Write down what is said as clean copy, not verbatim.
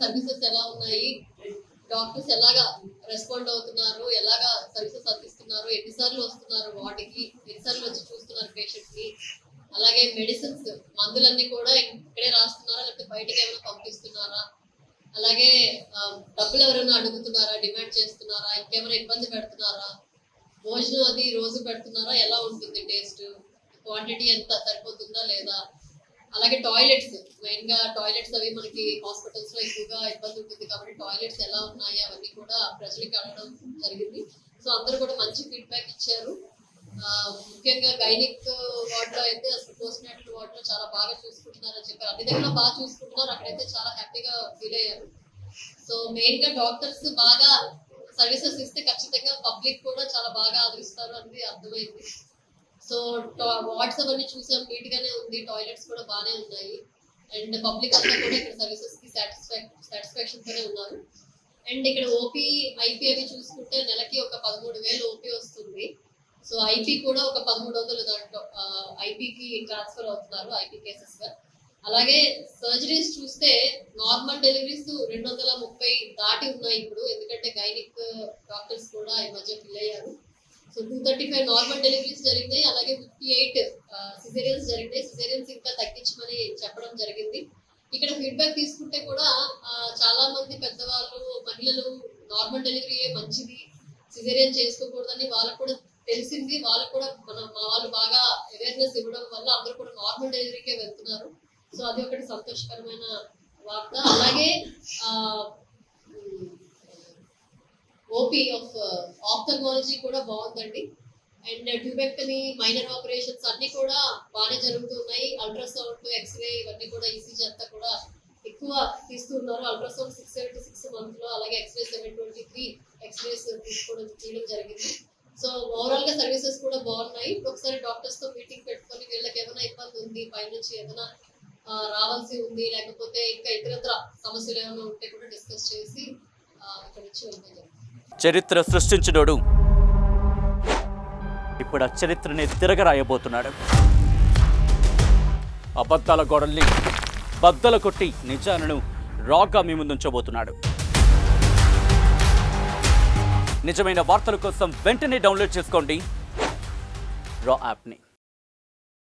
Services ఎలా ఉన్నాయి, doctors ఎలాగా రెస్పాండ్ అవుతున్నారు, ఎలాగా సర్వీసెస్ అందిస్తున్నారు, ఎన్నిసార్లు వస్తున్నారు వాటికి, ఎన్నిసార్లు వచ్చి చూస్తున్నారు పేషెంట్ ని, అలాగే మెడిసిన్స్ మందులన్నీ కూడా ఇక్కడే రాస్తున్నారా లేకపోతే బయటకి ఏమైనా పంపిస్తున్నారా, అలాగే డబ్బులు ఎవరైనా అడుగుతున్నారా, డిమాండ్ చేస్తున్నారా, ఇంకేమైనా ఇబ్బంది పెడుతున్నారా, భోజనం అది రోజు పెడుతున్నారా, ఎలా ఉంటుంది టేస్ట్, క్వాంటిటీ ఎంత సరిపోతుందా లేదా, అలాగే టాయిలెట్స్ మెయిన్ గా టాయిలెట్స్ అవి మనకి హాస్పిటల్స్ లో ఎక్కువగా ఇబ్బంది ఉంటుంది కాబట్టి టాయిలెట్స్ ఎలా ఉన్నాయి అవన్నీ కూడా ప్రజలకు అడగడం జరిగింది. సో అందరూ కూడా మంచి ఫీడ్బ్యాక్ ఇచ్చారు. ముఖ్యంగా గైనిక్ వార్డ్ లో అయితే అసలు పోస్ట్ నాటల్ వార్డ్ లో చాలా బాగా చూసుకుంటున్నారని చెప్పారు. అన్ని దగ్గర బాగా చూసుకుంటున్నారు, అక్కడైతే చాలా హ్యాపీగా ఫీల్ అయ్యారు. సో మెయిన్ గా డాక్టర్స్ బాగా సర్వీసెస్ ఇస్తే ఖచ్చితంగా పబ్లిక్ కూడా చాలా బాగా ఆదరిస్తారు అనేది అర్థమైంది. సో వార్డ్స్ అవన్నీ చూసాం, నీట్ గానే ఉంది, టాయిలెట్స్ కూడా బాగానే ఉన్నాయి, అండ్ పబ్లిక్ అంతా కూడా ఇక్కడ సర్వీసెస్ కి సాటిస్ఫాక్షన్ తోనే ఉన్నారు. అండ్ ఇక్కడ ఓపీ ఐపీ అవి చూసుకుంటే నెలకి ఒక 13,000 ఓపీ వస్తుంది. సో ఐపీ కూడా ఒక 1,300 దాంట్లో ఐపీకి ట్రాన్స్ఫర్ అవుతున్నారు ఐపీ కేసెస్ గా. అలాగే సర్జరీస్ చూస్తే నార్మల్ డెలివరీస్ 230 దాటి ఉన్నాయి ఇప్పుడు, ఎందుకంటే గైనిక్ డాక్టర్స్ కూడా ఈ మధ్య ఫిల్ అయ్యారు. సో 235 నార్మల్ డెలివరీస్ జరిగినాయి, అలాగే 58 సిజేరియన్స్ జరిగినాయి. సిజేరియన్స్ ఇంకా తగ్గించమని చెప్పడం జరిగింది. ఇక్కడ ఫీడ్బ్యాక్ తీసుకుంటే కూడా చాలా మంది పెద్దవాళ్ళు, మహిళలు నార్మల్ డెలివరీయే మంచిది, సిజేరియన్ చేసుకోకూడదని వాళ్ళకు కూడా తెలిసింది. వాళ్ళకు కూడా వాళ్ళు బాగా అవేర్నెస్ ఇవ్వడం వల్ల అందరూ కూడా నార్మల్ డెలివరీకే వెళ్తున్నారు. సో అది ఒకటి సంతోషకరమైన వార్త. అలాగే ఓపీ ఆఫ్ ఆప్థల్మాలజీ కూడా బాగుందండి. అండ్ ట్యూబెక్టమీ, మైనర్ ఆపరేషన్స్ అన్ని కూడా బాగానే జరుగుతున్నాయి. అల్ట్రాసౌండ్, ఎక్స్రే ఇవన్నీ కూడా ఈసీజీ అంతా కూడా ఎక్కువ తీస్తున్నారు. అల్ట్రాసౌండ్ 676 మంత్ లో, అలాగే ఎక్స్రే 723 ఎక్స్రేస్ తీయడం జరిగింది. సో ఓవరాల్ గా సర్వీసెస్ కూడా బాగున్నాయి. ఒకసారి డాక్టర్స్ తో మీటింగ్ పెట్టుకొని వీళ్ళకి ఏమైనా ఇబ్బంది ఉంది, పైనుంచి ఏదైనా రావాల్సి ఉంది, లేకపోతే ఇంకా ఇతరత్ర సమస్యలు ఏమైనా ఉంటే కూడా డిస్కస్ చేసి ఇక్కడ నుంచి వెళ్ళడం. చరిత్ర సృష్టించినోడు ఇప్పుడు ఆ చరిత్రని తిరగరాయబోతున్నాడు. అబద్ధాల గోడల్ని బద్దలు కొట్టి నిజాలను రాగా మీ ముందుంచబోతున్నాడు. నిజమైన వార్తల కోసం వెంటనే డౌన్లోడ్ చేసుకోండి రా యాప్ని.